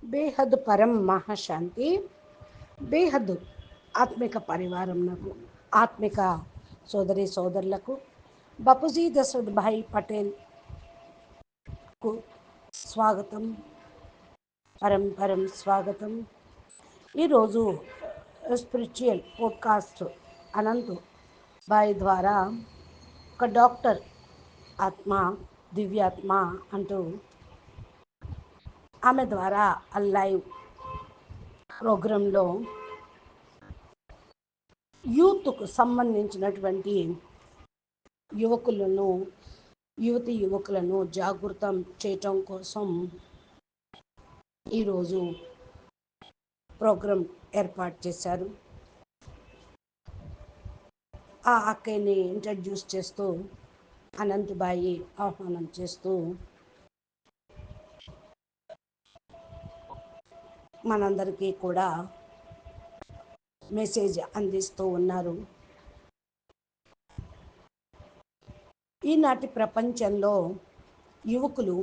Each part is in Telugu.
బేహద్ పరం మహాశాంతి. బేహద్ ఆత్మిక పరివారంకు, ఆత్మిక సోదరి సోదరులకు, బాపూజీ దశరథ్ భాయ్ పటేల్కు స్వాగతం, పరం స్వాగతం. ఈరోజు స్పిరిచువల్ పోడ్కాస్ట్ అనంత్ భాయ్ ద్వారా ఒక డాక్టర్ ఆత్మ, దివ్యాత్మ అంటూ ఆమె ద్వారా లైవ్ ప్రోగ్రాంలో యూత్కు సంబంధించినటువంటి యువకులను, యువకులను జాగృతం చేయటం కోసం ఈరోజు ప్రోగ్రాం ఏర్పాటు చేశారు. ఆ అక్కయ్యని ఇంట్రడ్యూస్ చేస్తూ, అనంతబాయి ఆహ్వానం చేస్తూ మనందరికీ కూడా మెసేజ్ అందిస్తూ ఉన్నారు. ఈనాటి ప్రపంచంలో యువకులు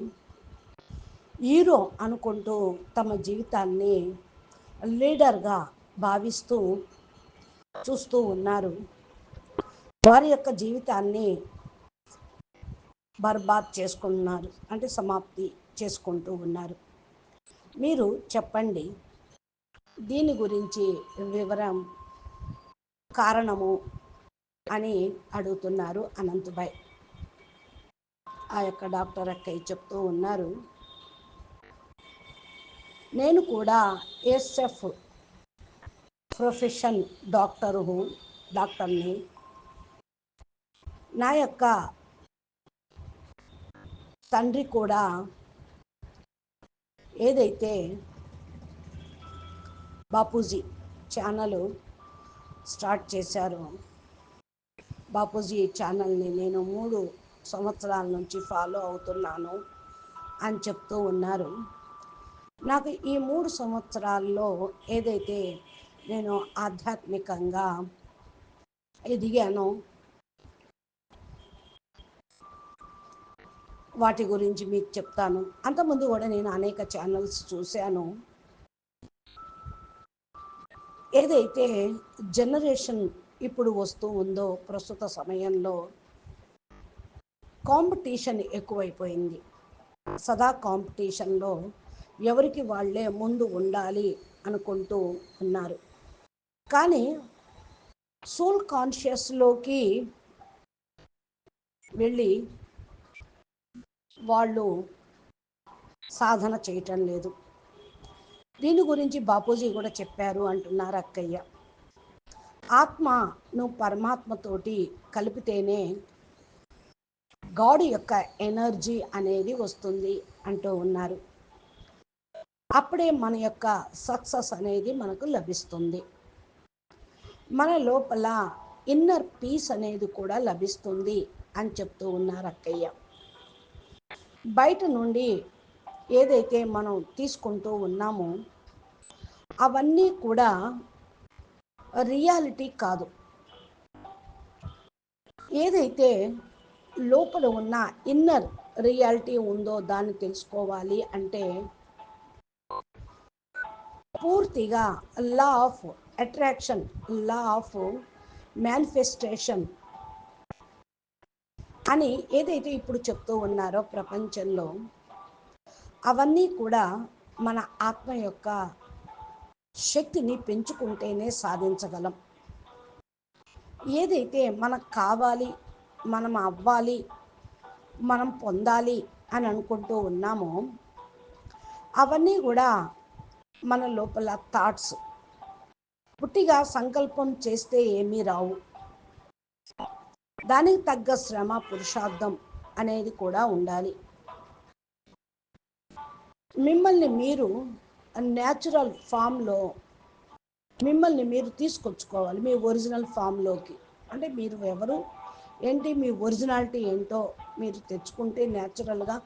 హీరో అనుకుంటూ తమ జీవితాన్ని లీడర్గా భావిస్తూ చూస్తూ ఉన్నారు. వారి యొక్క జీవితాన్ని బర్బాద్ చేసుకుంటున్నారు, అంటే సమాప్తి చేసుకుంటూ ఉన్నారు. మీరు చెప్పండి, దీని గురించి వివరం, కారణము అని అడుగుతున్నారు అనంతభాయ్. ఆ యొక్క డాక్టర్ అక్కయ్య చెప్తూ ఉన్నారు, నేను కూడా ఎస్ఎఫ్ ప్రొఫెషన్ డాక్టర్ని. నా యొక్క తండ్రి కూడా ఏదైతే బాపూజీ ఛానల్ స్టార్ట్ చేశారో, బాపూజీ ఛానల్ని నేను 3 సంవత్సరాల నుంచి ఫాలో అవుతున్నాను అని చెప్తూ ఉన్నారు. నాకు ఈ 3 సంవత్సరాల్లో ఏదైతే నేను ఆధ్యాత్మికంగా ఎదిగానో వాటి గురించి మీకు చెప్తాను. అంతకుముందు కూడా నేను అనేక ఛానల్స్ చూశాను. ఏదైతే జనరేషన్ ఇప్పుడు వస్తూ ఉందో, ప్రస్తుత సమయంలో కాంపిటీషన్ ఎక్కువైపోయింది. సదా కాంపిటీషన్లో ఎవరికి వాళ్ళే ముందు ఉండాలి అనుకుంటూ ఉన్నారు. కానీ సోల్ కాన్షియస్లోకి వెళ్ళి వాళ్ళు సాధన చేయటం లేదు. దీని గురించి బాపూజీ కూడా చెప్పారు అంటున్నారు అక్కయ్య. ఆత్మను పరమాత్మతోటి కలిపితేనే గాడ్ యొక్క ఎనర్జీ అనేది వస్తుంది అంటూ ఉన్నారు. అప్పుడే మన యొక్క సక్సెస్ అనేది మనకు లభిస్తుంది. మన లోపల ఇన్నర్ పీస్ అనేది కూడా లభిస్తుంది అని చెప్తూ ఉన్నారు అక్కయ్య. బయట నుండి ఏదైతే మనం తీసుకుంటూ ఉన్నామో అవన్నీ కూడా రియాలిటీ కాదు. ఏదైతే లోపల ఉన్న ఇన్నర్ రియాలిటీ ఉందో దాన్ని తెలుసుకోవాలి అంటే పూర్తిగా law of attraction, law of manifestation అని ఏదైతే ఇప్పుడు చెప్తూ ఉన్నారో ప్రపంచంలో, అవన్నీ కూడా మన ఆత్మ యొక్క శక్తిని పెంచుకుంటేనే సాధించగలం. ఏదైతే మనకు కావాలి, మనం అవ్వాలి, మనం పొందాలి అని అనుకుంటూ ఉన్నామో అవన్నీ కూడా మన లోపల థాట్స్. పుట్టిగా సంకల్పం చేస్తే ఏమీ రావు. దానికి తగ్గ శ్రమ, పురుషార్థం అనేది కూడా ఉండాలి. మిమ్మల్ని మీరు న్యాచురల్ ఫామ్లో మిమ్మల్ని మీరు తీసుకొచ్చుకోవాలి, మీ ఒరిజినల్ ఫామ్లోకి. అంటే మీరు ఎవరు ఏంటి, మీ ఒరిజినాలిటీ ఏంటో మీరు తెచ్చుకుంటే న్యాచురల్గా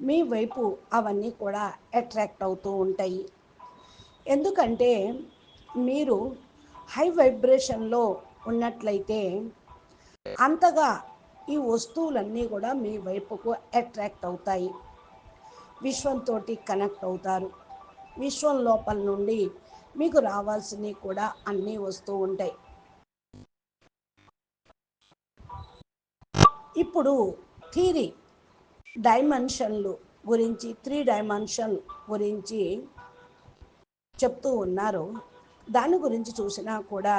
మీ వైపు అవన్నీ కూడా అట్రాక్ట్ అవుతూ ఉంటాయి. ఎందుకంటే మీరు హై వైబ్రేషన్లో ఉన్నట్లయితే అంతగా ఈ వస్తువులన్నీ కూడా మీ వైపుకు అట్రాక్ట్ అవుతాయి. విశ్వంతో కనెక్ట్ అవుతారు. విశ్వం లోపల నుండి మీకు రావాల్సినవి కూడా అన్నీ వస్తూ ఉంటాయి. ఇప్పుడు థీరీ డైమెన్షన్లు గురించి, 3 డైమెన్షన్ గురించి చెప్తూ ఉన్నారు. దాని గురించి చూసినా కూడా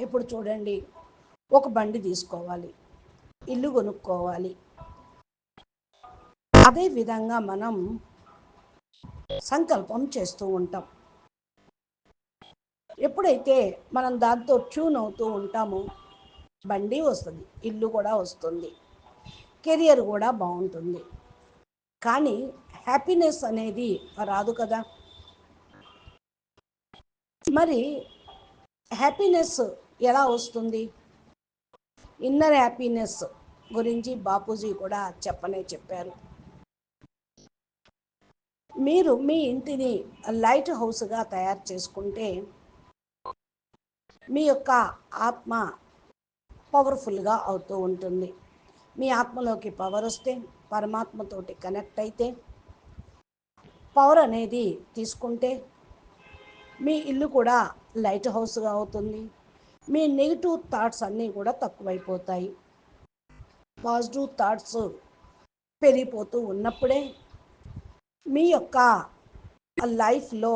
ఇప్పుడు చూడండి, ఒక బండి తీసుకోవాలి, ఇల్లు కొనుక్కోవాలి. అదేవిధంగా మనం సంకల్పం చేస్తూ ఉంటాం. ఎప్పుడైతే మనం దాంతో ట్యూన్ అవుతూ ఉంటామో బండి వస్తుంది, ఇల్లు కూడా వస్తుంది, కెరియర్ కూడా బాగుంటుంది. కానీ హ్యాపీనెస్ అనేది రాదు కదా. మరి హ్యాపీనెస్ ఎలా వస్తుంది? ఇన్నర్ హ్యాపీనెస్ గురించి బాపూజీ కూడా చెప్పారు. మీరు మీ ఇంటిని లైట్ హౌస్గా తయారు చేసుకుంటే మీ యొక్క ఆత్మ పవర్ఫుల్గా అవుతూ ఉంటుంది. మీ ఆత్మలోకి పవర్ వస్తే, పరమాత్మతోటి కనెక్ట్ అయితే, పవర్ అనేది తీసుకుంటే మీ ఇల్లు కూడా లైట్ హౌస్గా అవుతుంది. మీ నెగిటివ్ థాట్స్ అన్నీ కూడా తక్కువైపోతాయి. పాజిటివ్ థాట్స్ పెరిగిపోతూ ఉన్నప్పుడే మీ యొక్క లైఫ్లో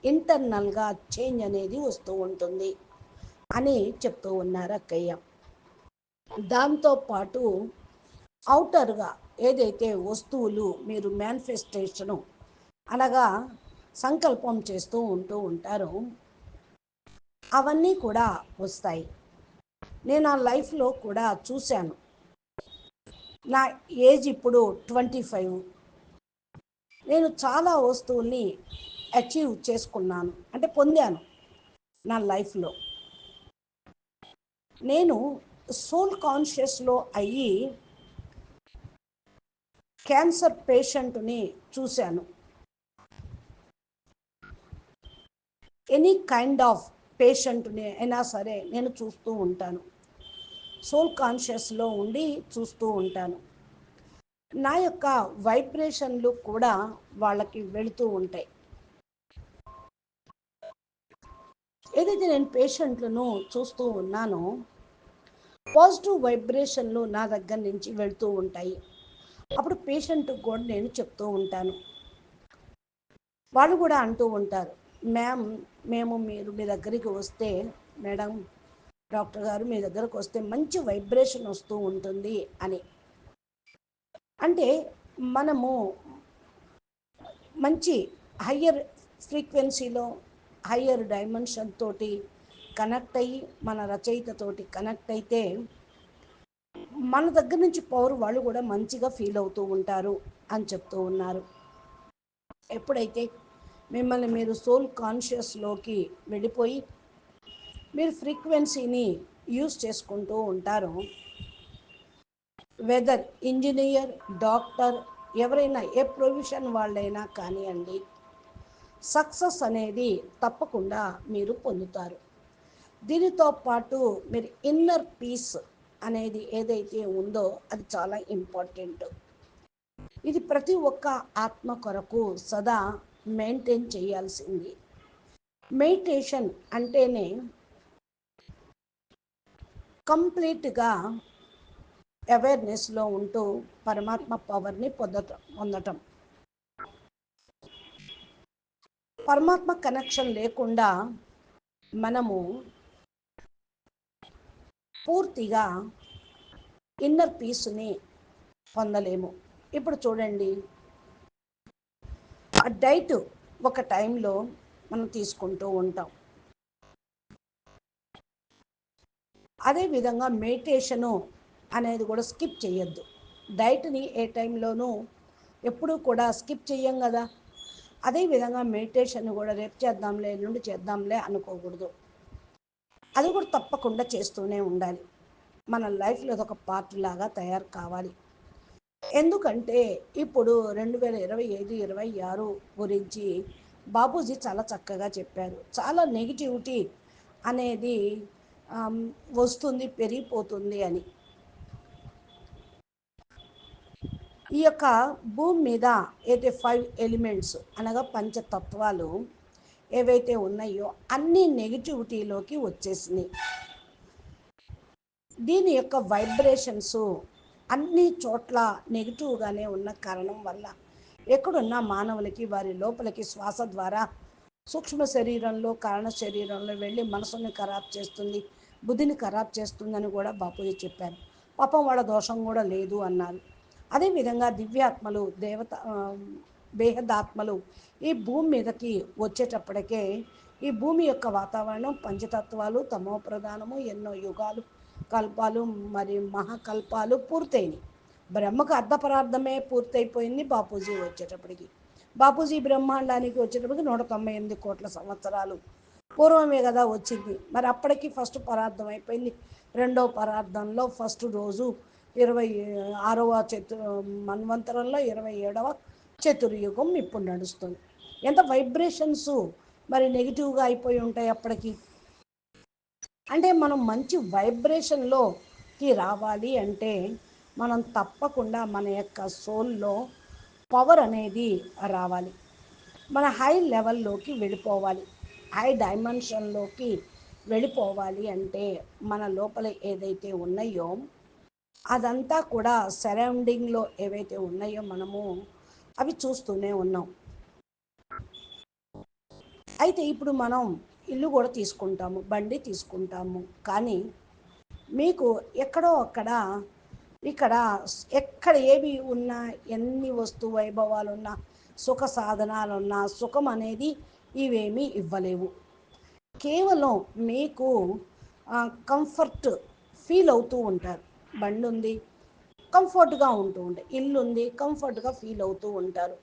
ఇంటర్నల్గా చేంజ్ అనేది వస్తూ ఉంటుంది అని చెప్తూ ఉన్నారు అక్కయ్య. దాంతోపాటు అవుటర్గా ఏదైతే వస్తువులు మీరు మేనిఫెస్టేషను అనగా సంకల్పం చేస్తూ ఉంటారో అవన్నీ కూడా వస్తాయి. నేను ఆ లైఫ్లో కూడా చూశాను. నా ఏజ్ ఇప్పుడు 25. నేను చాలా వస్తువుల్ని అచీవ్ చేసుకున్నాను, అంటే పొందాను నా లైఫ్లో. నేను సోల్ కాన్షియస్లో అయ్యి క్యాన్సర్ పేషెంట్ని చూశాను. ఎనీ కైండ్ ఆఫ్ పేషెంట్ని అయినా సరే నేను చూస్తూ ఉంటాను. సోల్ కాన్షియస్లో ఉండి చూస్తూ ఉంటాను. నా యొక్క వైబ్రేషన్లు కూడా వాళ్ళకి వెళుతూ ఉంటాయి. ఏదైతే నేను పేషెంట్లను చూస్తూ ఉన్నానో పాజిటివ్ వైబ్రేషన్లు నా దగ్గర నుంచి వెళుతూ ఉంటాయి. అప్పుడు పేషెంట్కి కూడా నేను చెప్తూ ఉంటాను. వాళ్ళు కూడా అంటూ ఉంటారు, మ్యామ్ మేము మీ దగ్గరికి వస్తే, మేడం డాక్టర్ గారు మీ దగ్గరకు వస్తే మంచి వైబ్రేషన్ వస్తూ ఉంటుంది అని. అంటే మనము మంచి హయ్యర్ ఫ్రీక్వెన్సీలో హయ్యర్ డైమెన్షన్ తోటి కనెక్ట్ అయ్యి మన రచయితతోటి కనెక్ట్ అయితే మన దగ్గర నుంచి పవర్ వాళ్ళు కూడా మంచిగా ఫీల్ అవుతూ ఉంటారు అని చెప్తూ ఉన్నారు. ఎప్పుడైతే మిమ్మల్ని మీరు సోల్ కాన్షియస్లోకి వెళ్ళిపోయి మీరు ఫ్రీక్వెన్సీని యూజ్ చేసుకుంటూ ఉంటారో, వెదర్ ఇంజనీర్, డాక్టర్, ఎవరైనా ఏ ప్రొఫెషన్ వాళ్ళైనా కానివ్వండి, సక్సెస్ అనేది తప్పకుండా మీరు పొందుతారు. దీనితో పాటు మీరు ఇన్నర్ పీస్ అనేది ఏదైతే ఉందో అది చాలా ఇంపార్టెంట్. ఇది ప్రతి ఒక్క ఆత్మ కొరకు సదా మెయింటైన్ చేయాల్సింది. మెడిటేషన్ అంటేనే కంప్లీట్గా అవేర్నెస్లో ఉంటూ పరమాత్మ పవర్ని పొందటం. పరమాత్మ కనెక్షన్ లేకుండా మనము పూర్తిగా ఇన్నర్ పీస్ని పొందలేము. ఇప్పుడు చూడండి, ఆ డైట్ ఒక టైంలో మనం తీసుకుంటూ ఉంటాం. అదేవిధంగా మెడిటేషను అనేది కూడా స్కిప్ చేయొద్దు. డైట్ని ఏ టైంలోనూ ఎప్పుడూ కూడా స్కిప్ చెయ్యం కదా. అదేవిధంగా మెడిటేషన్ కూడా రేపు చేద్దాంలే, ఎల్లుండి చేద్దాంలే అనుకోకూడదు. అది కూడా తప్పకుండా చేస్తూనే ఉండాలి. మన లైఫ్లో అదొక పార్ట్ లాగా తయారు కావాలి. ఎందుకంటే ఇప్పుడు 2025-26 గురించి బాపూజీ చాలా చక్కగా చెప్పారు. చాలా నెగిటివిటీ అనేది వస్తుంది, పెరిగిపోతుంది అని. ఈ యొక్క భూమి మీద అయితే 5 ఎలిమెంట్స్ అనగా పంచతత్వాలు ఏవైతే ఉన్నాయో అన్నీ నెగిటివిటీలోకి వచ్చేసినాయి. దీని యొక్క వైబ్రేషన్స్ అన్ని చోట్ల నెగిటివ్గానే ఉన్న కారణం వల్ల ఎక్కడున్న మానవులకి వారి లోపలికి శ్వాస ద్వారా సూక్ష్మ శరీరంలో కారణ శరీరంలో వెళ్ళి మనసుని ఖరాబ్ చేస్తుంది, బుద్ధిని ఖరాబ్ చేస్తుందని కూడా బాపూజీ చెప్పారు. పాపం వాళ్ళ దోషం కూడా లేదు అన్నారు. అదేవిధంగా దివ్యాత్మలు దేవత బేహదాత్మలు ఈ భూమి మీదకి వచ్చేటప్పటికే ఈ భూమి యొక్క వాతావరణం పంచతత్వాలు తమో ప్రధానము ఎన్నో యుగాలు కల్పాలు మరి మహాకల్పాలు పూర్తయినాయి. బ్రహ్మకు అర్ధ పరార్థమే పూర్తయిపోయింది బాపూజీ వచ్చేటప్పటికి. బాపూజీ బ్రహ్మాండానికి వచ్చేటప్పటికి 198 కోట్ల సంవత్సరాలు పూర్వమే కదా వచ్చింది. మరి అప్పటికి ఫస్ట్ పరార్థం అయిపోయింది. రెండో పరార్థంలో ఫస్ట్ రోజు 26వ మన్వంతరంలో 27వ చతుర్యుగం ఇప్పుడు నడుస్తుంది. ఎంత వైబ్రేషన్స్ మరి నెగిటివ్గా అయిపోయి ఉంటాయి అప్పటికి. అంటే మనం మంచి వైబ్రేషన్లోకి రావాలి అంటే మనం తప్పకుండా మన యొక్క సోల్లో పవర్ అనేది రావాలి. మన హై లెవెల్లోకి వెళ్ళిపోవాలి. హై డైమెన్షన్లోకి వెళ్ళిపోవాలి అంటే మన లోపల ఏదైతే ఉన్నాయో అదంతా కూడా సరౌండింగ్లో ఏవైతే ఉన్నాయో మనము అవి చూస్తూనే ఉన్నాం. అయితే ఇప్పుడు మనం ఇల్లు కూడా తీసుకుంటాము, బండి తీసుకుంటాము. కానీ మీకు ఎక్కడో అక్కడ ఇక్కడ ఎక్కడ ఏవి ఉన్నా ఎన్ని వస్తు వైభవాలున్నా సుఖ సాధనాలున్నా సుఖం అనేది ఇవేమీ ఇవ్వలేవు. కేవలం మీకు కంఫర్ట్ ఫీల్ అవుతూ ఉంటారు. బండి ఉంది కంఫర్ట్గా ఉంటూ ఉంటాయి, ఇల్లు ఉంది కంఫర్ట్గా ఫీల్ అవుతూ ఉంటారు.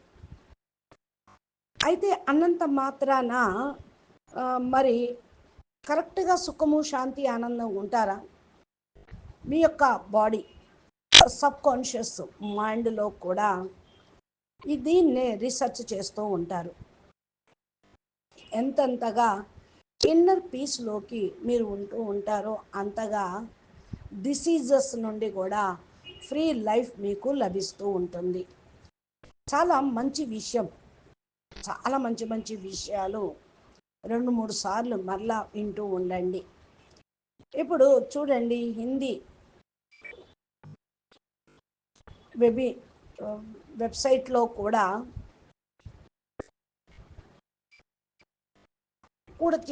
అయితే అన్నంత మాత్రాన మరి కరెక్ట్గా సుఖము శాంతి ఆనందం ఉంటారా? మీ యొక్క బాడీ సబ్ కాన్షియస్ మైండ్లో కూడా దీన్నే రీసెర్చ్ చేస్తూ ఉంటారు. ఎంతగా ఇన్నర్ పీస్లోకి మీరు ఉంటూ ఉంటారో అంతగా డిసీజెస్ నుండి కూడా ఫ్రీ లైఫ్ మీకు లభిస్తూ ఉంటుంది. చాలా మంచి విషయం, చాలా మంచి మంచి విషయాలు 2-3 సార్లు మరలా వింటూ ఉండండి. ఇప్పుడు చూడండి, హిందీ వెబ్సైట్లో కూడా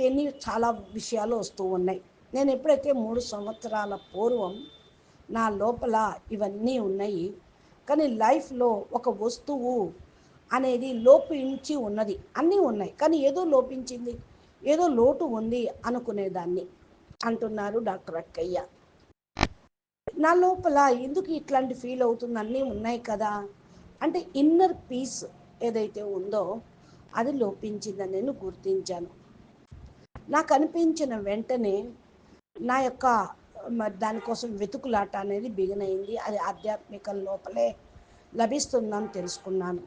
ఎన్ని చాలా విషయాలు వస్తూ ఉన్నాయి. నేను ఎప్పుడైతే 3 సంవత్సరాల పూర్వం నా లోపల ఇవన్నీ ఉన్నాయి, కానీ లైఫ్లో ఒక వస్తువు అనేది లోపించి ఉన్నది. అన్నీ ఉన్నాయి కానీ ఏదో లోపించింది, ఏదో లోటు ఉంది అనుకునేదాన్ని అంటున్నారు డాక్టర్ అక్కయ్య. నా లోపల ఎందుకు ఇట్లాంటి ఫీల్ అవుతుంది, అన్నీ ఉన్నాయి కదా అంటే ఇన్నర్ పీస్ ఏదైతే ఉందో అది లోపించిందని నేను గుర్తించాను. నాకు అనిపించిన వెంటనే నా యొక్క దానికోసం వెతుకులాట అనేది బిగిన్ అయింది. అది ఆధ్యాత్మిక లోపలే లభిస్తుందని తెలుసుకున్నాను.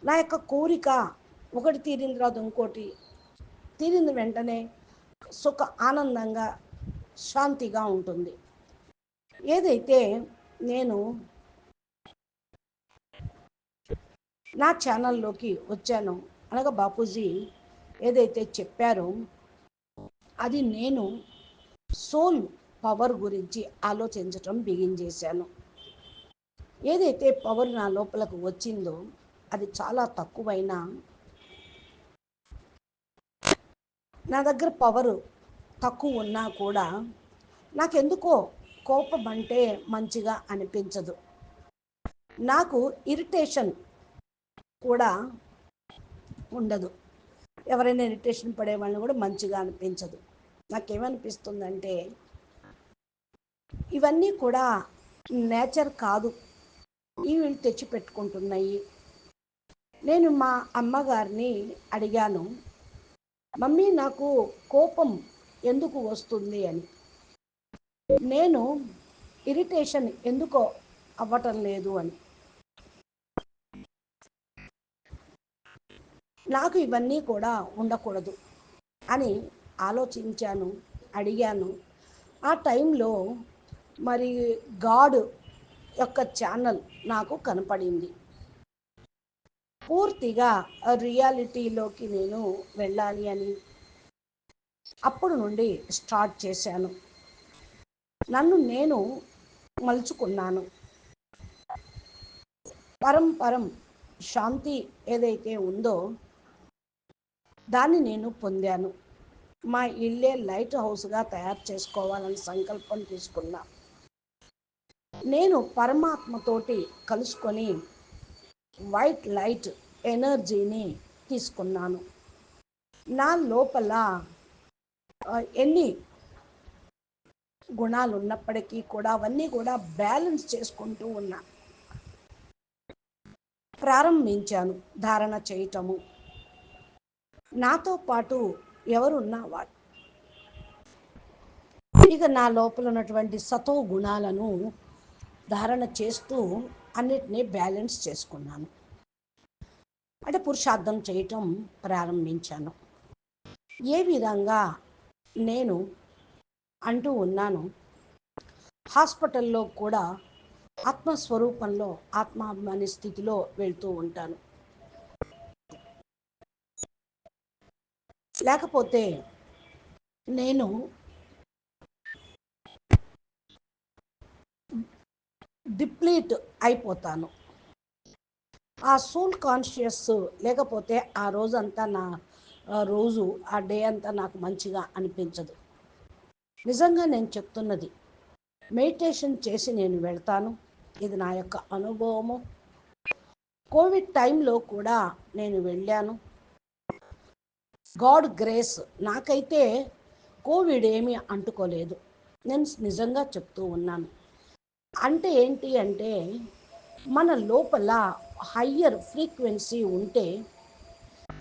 నా యొక్క కోరిక ఒకటి తీరిన తర్వాత ఇంకోటి తీరిన వెంటనే సుఖ ఆనందంగా శాంతిగా ఉంటుంది. ఏదైతే నేను నా ఛానల్లోకి వచ్చానో అనగా బాపూజీ ఏదైతే చెప్పారో అది నేను సోల్ పవర్ గురించి ఆలోచించటం బిగిన్ చేశాను. ఏదైతే పవర్ నా లోపలకు వచ్చిందో అది చాలా తక్కువైనా నా దగ్గర పవరు తక్కువ ఉన్నా కూడా నాకెందుకో కోపం అంటే మంచిగా అనిపించదు. నాకు ఇరిటేషన్ కూడా ఉండదు. ఎవరైనా ఇరిటేషన్ పడే వాళ్ళని కూడా మంచిగా అనిపించదు. నాకేమనిపిస్తుందంటే ఇవన్నీ కూడా నేచర్ కాదు, ఇవి తెచ్చి పెట్టుకుంటున్నాయి. నేను మా అమ్మగారిని అడిగాను, మమ్మీ నాకు కోపం ఎందుకు వస్తుంది అని. నేను ఇరిటేషన్ ఎందుకో అవ్వటం లేదు అని. నాకు ఇవన్నీ కూడా ఉండకూడదు అని ఆలోచించాను, అడిగాను. ఆ టైంలో మరి గాడ్ యొక్క ఛానల్ నాకు కనపడింది. పూర్తిగా రియాలిటీలోకి నేను వెళ్ళాలి అని అప్పుడు నుండి స్టార్ట్ చేశాను. నన్ను నేను మలుచుకున్నాను. పరం శాంతి ఏదైతే ఉందో దాన్ని నేను పొందాను. మా ఇల్లే లైట్ హౌస్గా తయారు చేసుకోవాలని సంకల్పం తీసుకున్నా. నేను పరమాత్మతోటి కలుసుకొని వైట్ లైట్ ఎనర్జీని తీసుకున్నాను. నా లోపల ఎన్ని గుణాలు ఉన్నప్పటికీ కూడా అవన్నీ కూడా బ్యాలెన్స్ చేసుకుంటూ ఉన్నా. ప్రారంభించాను ధారణ చేయటము. నాతో పాటు ఎవరున్నా వాడు ఇక నా లోపల ఉన్నటువంటి సతో గుణాలను ధారణ చేస్తూ అన్నిటినీ బ్యాలెన్స్ చేసుకున్నాను. అంటే పురుషార్థం చేయటం ప్రారంభించాను. ఏ విధంగా నేను అంటూ ఉన్నాను, హాస్పిటల్లో కూడా ఆత్మస్వరూపంలో ఆత్మాభిమాని స్థితిలో వెళ్తూ ఉంటాను. లేకపోతే నేను డిప్లీట్ అయిపోతాను. ఆ సోల్ కాన్షియస్ లేకపోతే ఆ రోజంతా నా రోజు ఆ డే అంతా నాకు మంచిగా అనిపించదు. నిజంగా నేను చెప్తున్నది. మెడిటేషన్ చేసి నేను వెళ్తాను. ఇది నా యొక్క అనుభవము. కోవిడ్ టైంలో కూడా నేను వెళ్ళాను. గాడ్ గ్రేస్, నాకైతే కోవిడ్ ఏమీ అంటుకోలేదు. నేను నిజంగా చెప్తూ ఉన్నాను. అంటే ఏంటి అంటే మన లోపల హయ్యర్ ఫ్రీక్వెన్సీ ఉంటే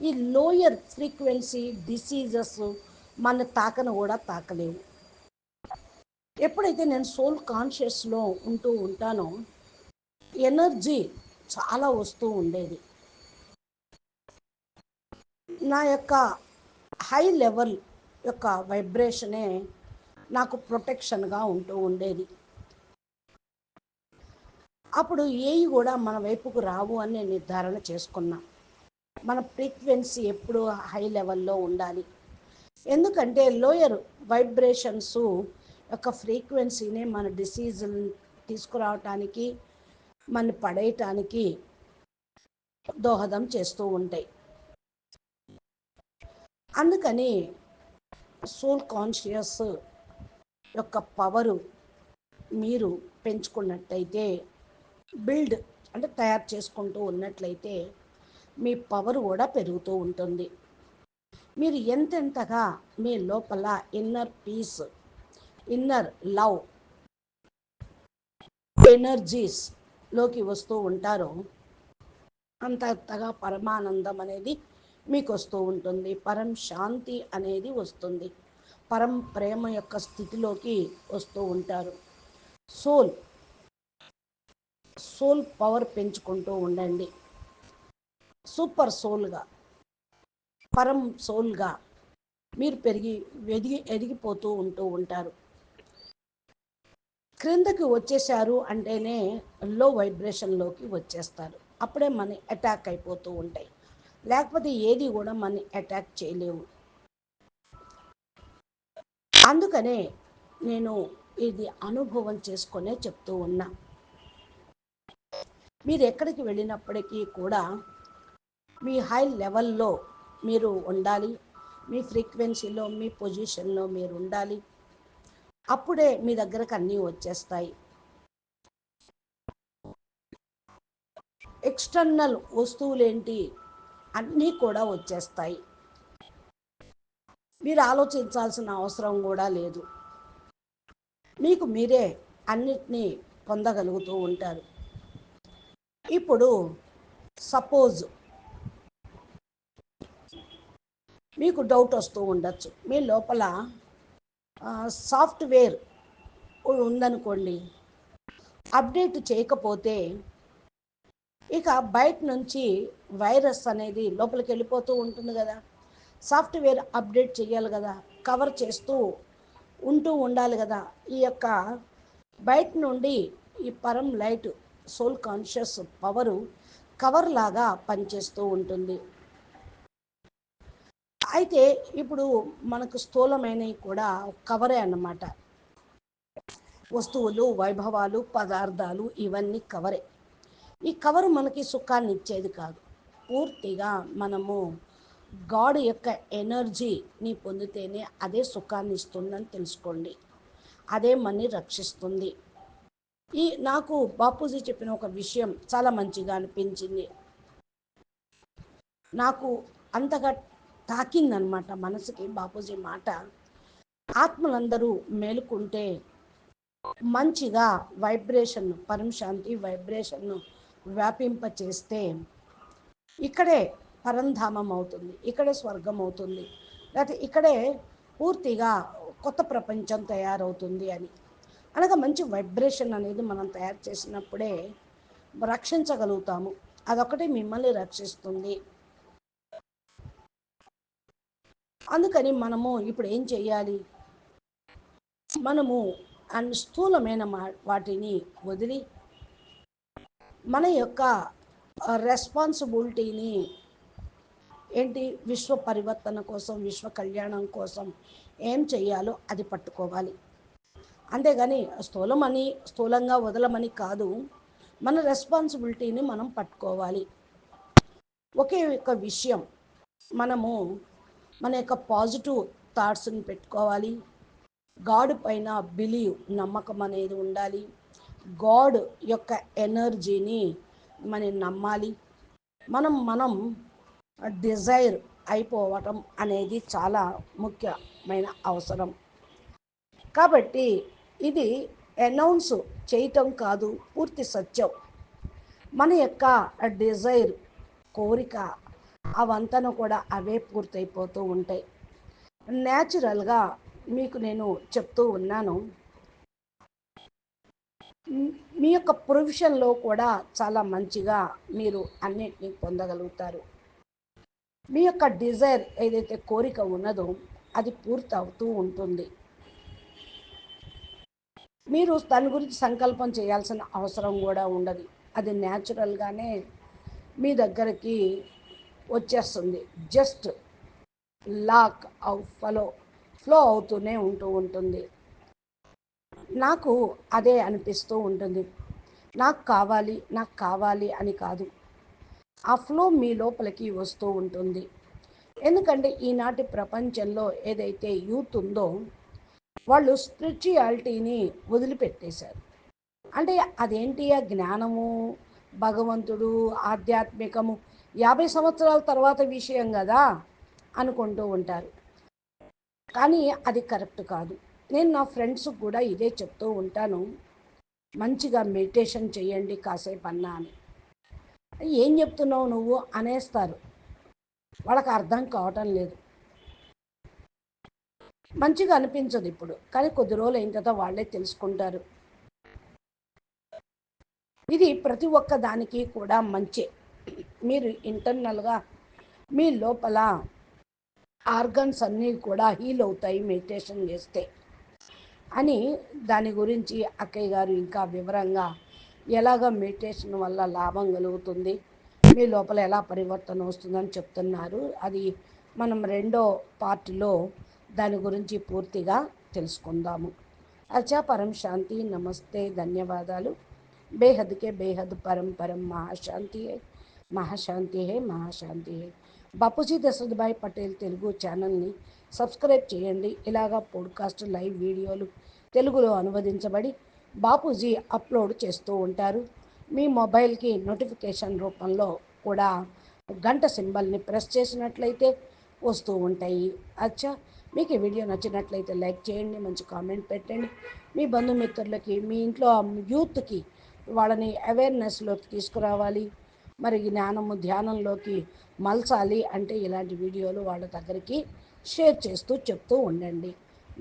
ఈ లోయర్ ఫ్రీక్వెన్సీ డిసీజెస్ మన తాకను కూడా తాకలేవు. ఎప్పుడైతే నేను సోల్ కాన్షియస్లో ఉంటూ ఉంటానో ఎనర్జీ చాలా వస్తూ ఉండేది. నా యొక్క హై లెవెల్ యొక్క వైబ్రేషనే నాకు ప్రొటెక్షన్గా ఉంటూ ఉండేది. అప్పుడు ఏవి కూడా మన వైపుకు రావు అని నేను నిర్ధారణ చేసుకున్నా. మన ఫ్రీక్వెన్సీ ఎప్పుడు హై లెవెల్లో ఉండాలి. ఎందుకంటే లోయర్ వైబ్రేషన్స్ యొక్క ఫ్రీక్వెన్సీనే మన డిసీజులు తీసుకురావటానికి, మన పడేయటానికి దోహదం చేస్తూ ఉంటాయి. అందుకని సోల్ కాన్షియస్ యొక్క పవరు మీరు పెంచుకున్నట్లయితే, బిల్డ్ అంటే తయారు చేసుకుంటూ ఉన్నట్లయితే మీ పవర్ కూడా పెరుగుతూ ఉంటుంది. మీరు ఎంతెంతగా మీ లోపల ఇన్నర్ పీస్, ఇన్నర్ లవ్ ఎనర్జీస్లోకి వస్తూ ఉంటారో అంతగా పరమానందం అనేది మీకు వస్తూ ఉంటుంది. పరం శాంతి అనేది వస్తుంది. పరం ప్రేమ యొక్క స్థితిలోకి వస్తూ ఉంటారు. సోల్ పవర్ పెంచుకుంటూ ఉండండి. సూపర్ సోల్గా, పరం సోల్గా మీరు ఎదిగిపోతూ ఉంటూ ఉంటారు. క్రిందకి వచ్చేసారు అంటేనే లో వైబ్రేషన్లోకి వచ్చేస్తారు. అప్పుడే మన అటాక్ అయిపోతూ ఉంటాయి. లేకపోతే ఏది కూడా మన అటాక్ చేయలేవు. అందుకనే నేను ఇది అనుభవం చేసుకునే చెప్తూ ఉన్నా. మీరు ఎక్కడికి వెళ్ళినప్పటికీ కూడా మీ హై లెవెల్లో మీరు ఉండాలి. మీ ఫ్రీక్వెన్సీలో, మీ పొజిషన్లో మీరు ఉండాలి. అప్పుడే మీ దగ్గరకు అన్నీ వచ్చేస్తాయి. ఎక్స్టర్నల్ వస్తువులేంటి అన్నీ కూడా వచ్చేస్తాయి. మీరు ఆలోచించాల్సిన అవసరం కూడా లేదు. మీకు మీరే అన్నిటినీ పొందగలుగుతూ ఉంటారు. ఇప్పుడు సపోజ్ మీకు డౌట్ వస్తూ ఉండొచ్చు, మీ లోపల సాఫ్ట్వేర్ ఉందనుకోండి, అప్డేట్ చేయకపోతే ఇక బయట నుంచి వైరస్ అనేది లోపలికి వెళ్ళిపోతూ ఉంటుంది కదా. సాఫ్ట్వేర్ అప్డేట్ చేయాలి కదా, కవర్ చేస్తూ ఉంటూ ఉండాలి కదా. ఈ యొక్క బయట నుండి ఈ పరం light soul conscious power cover లాగా పనిచేస్తూ ఉంటుంది. అయితే ఇప్పుడు మనకు స్థూలమైనవి కూడా కవరే అన్నమాట. వస్తువులు, వైభవాలు, పదార్థాలు ఇవన్నీ కవరే. ఈ కవర్ మనకి సుఖాన్ని ఇచ్చేది కాదు. పూర్తిగా మనము గాడ్ యొక్క ఎనర్జీని పొందితేనే అదే సుఖాన్ని ఇస్తుందని తెలుసుకోండి. అదే మనని రక్షిస్తుంది. నాకు బాపూజీ చెప్పిన ఒక విషయం చాలా మంచిగా అనిపించింది. నాకు అంతగా తాకిందనమాట మనసుకి బాపూజీ మాట. ఆత్మలందరూ మేలుకుంటే మంచిగా వైబ్రేషన్, పరంశాంతి వైబ్రేషన్ను వ్యాపింపచేస్తే ఇక్కడే పరంధామం అవుతుంది, ఇక్కడే స్వర్గం అవుతుంది, లేకపోతే ఇక్కడే పూర్తిగా కొత్త ప్రపంచం తయారవుతుంది అని. అనగా మంచి వైబ్రేషన్ అనేది మనం తయారు చేసినప్పుడే రక్షించగలుగుతాము. అదొకటి మిమ్మల్ని రక్షిస్తుంది. అందుకని మనము ఇప్పుడు ఏం చేయాలి? మనము స్థూలమైన వాటిని వదిలి మన యొక్క రెస్పాన్సిబిలిటీని ఏంటి, విశ్వ పరివర్తన కోసం, విశ్వ కళ్యాణం కోసం ఏం చెయ్యాలో అది పట్టుకోవాలి. అంతేగాని స్థూలమని స్థూలంగా వదలమని కాదు, మన రెస్పాన్సిబిలిటీని మనం పట్టుకోవాలి. ఒకే ఒక విషయం, మనము మన యొక్క పాజిటివ్ థాట్స్ని పెట్టుకోవాలి. గాడ్ పైన బిలీవ్, నమ్మకం అనేది ఉండాలి. గాడ్ యొక్క ఎనర్జీని మనం నమ్మాలి. మనం డిజైర్ అయిపోవటం అనేది చాలా ముఖ్యమైన అవసరం. కాబట్టి ఇది అనౌన్స్ చేయటం కాదు, పూర్తి సత్యం. మన యొక్క డిజైర్, కోరిక అవంతను కూడా అవే పూర్తయిపోతూ ఉంటాయి. న్యాచురల్గా మీకు నేను చెప్తూ ఉన్నాను, మీ యొక్క ప్రొఫెషన్లో కూడా చాలా మంచిగా మీరు అన్నిటినీ పొందగలుగుతారు. మీ యొక్క డిజైర్ ఏదైతే కోరిక ఉన్నదో అది పూర్తి అవుతూ ఉంటుంది. మీరు దాని గురించి సంకల్పం చేయాల్సిన అవసరం కూడా ఉండదు. అది న్యాచురల్గానే మీ దగ్గరికి వచ్చేస్తుంది. జస్ట్ లాక్ ఆఫ్ ఫ్లో అవుతూనే ఉంటుంది. నాకు అదే అనిపిస్తూ ఉంటుంది. నాకు కావాలి అని కాదు, ఆ ఫ్లో మీ లోపలికి వస్తూ ఉంటుంది. ఎందుకంటే ఈనాటి ప్రపంచంలో ఏదైతే యూత్ ఉందో వాళ్ళు స్పిరిచువాలిటీని వదిలిపెట్టేశారు. అంటే అదేంటి, ఆ జ్ఞానము, భగవంతుడు, ఆధ్యాత్మికము 50 సంవత్సరాల తర్వాత విషయం కదా అనుకుంటూ ఉంటారు. కానీ అది కరెక్ట్ కాదు. నేను నా ఫ్రెండ్స్కి కూడా ఇదే చెప్తూ ఉంటాను, మంచిగా మెడిటేషన్ చేయండి కాసేపు అన్నా అని. ఏం చెప్తున్నావు నువ్వు అనేస్తారు, వాళ్ళకి అర్థం కావటం లేదు. మంచిగా అనిపించదు ఇప్పుడు, కానీ కొద్ది రోజులు అయిన తర్వాత వాళ్ళే తెలుసుకుంటారు. ఇది ప్రతి ఒక్క దానికి కూడా మంచి. మీరు ఇంటర్నల్గా మీ లోపల ఆర్గన్స్ అన్నీ కూడా హీల్ అవుతాయి మెడిటేషన్ చేస్తే అని దాని గురించి అక్కయ్య గారు ఇంకా వివరంగా ఎలాగ మెడిటేషన్ వల్ల లాభం కలుగుతుంది, మీ లోపల ఎలా పరివర్తన వస్తుందని చెప్తున్నారు. అది మనం రెండో పార్ట్లో దాని గురించి పూర్తిగా తెలుసుకుందాము. అచ్చా, పరం శాంతి, నమస్తే, ధన్యవాదాలు. బేహద్ के बेहद परम परम महाशांति है, महाशांति है, महाशांति है. బాపూజీ దశరథభాయ్ పటేల్ తెలుగు ఛానల్ని సబ్స్క్రైబ్ చేయండి. ఇలాగా పోడ్కాస్ట్ లైవ్ వీడియోలు తెలుగులో అనువదించబడి బాపూజీ అప్లోడ్ చేస్తూ ఉంటారు. మీ మొబైల్కి నోటిఫికేషన్ రూపంలో కూడా గంట సింబల్ని ప్రెస్ చేసినట్లయితే వస్తూ ఉంటాయి. అచ్చా, మీకు ఈ వీడియో నచ్చినట్లయితే లైక్ చేయండి, మంచి కామెంట్ పెట్టండి. మీ బంధుమిత్రులకి, మీ ఇంట్లో యూత్కి వాళ్ళని అవేర్నెస్లోకి తీసుకురావాలి. మరి జ్ఞానము ధ్యానంలోకి మలచాలి అంటే ఇలాంటి వీడియోలు వాళ్ళ దగ్గరికి షేర్ చేస్తూ చెప్తూ ఉండండి.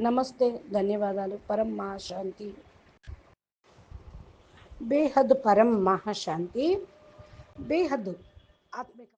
నమస్తే, ధన్యవాదాలు. పరం మహాశాంతి. బేహద్ పరం మహాశాంతి. బేహద్ ఆత్మిక